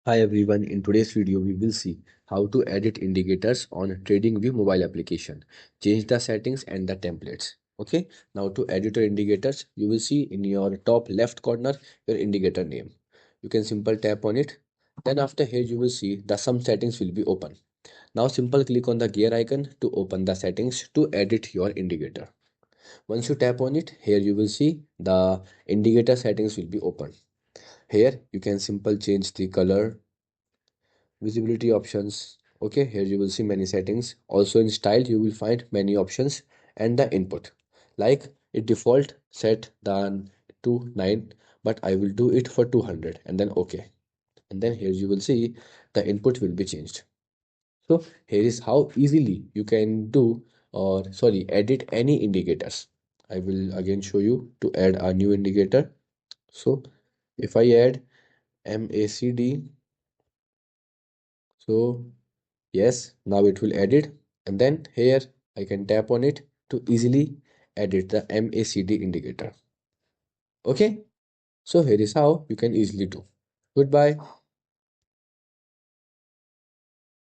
Hi everyone, in today's video we will see how to edit indicators on TradingView mobile application, change the settings and the templates. Okay, now to edit your indicators, you will see in your top left corner your indicator name. You can simple tap on it. Then after here you will see the some settings will be open. Now simple click on the gear icon to open the settings to edit your indicator. Once you tap on it, here you will see the indicator settings will be open. Here you can simple change the color, visibility options. Okay, here you will see many settings. Also in style you will find many options and the input, like it default set done to 9, but I will do it for 200 and then okay, and then here you will see the input will be changed. So here is how easily you can do, or sorry, edit any indicators. I will again show you to add a new indicator. So if I add MACD, so yes, now it will edit, and then here I can tap on it to easily edit the MACD indicator. Okay, so here is how you can easily do. Goodbye.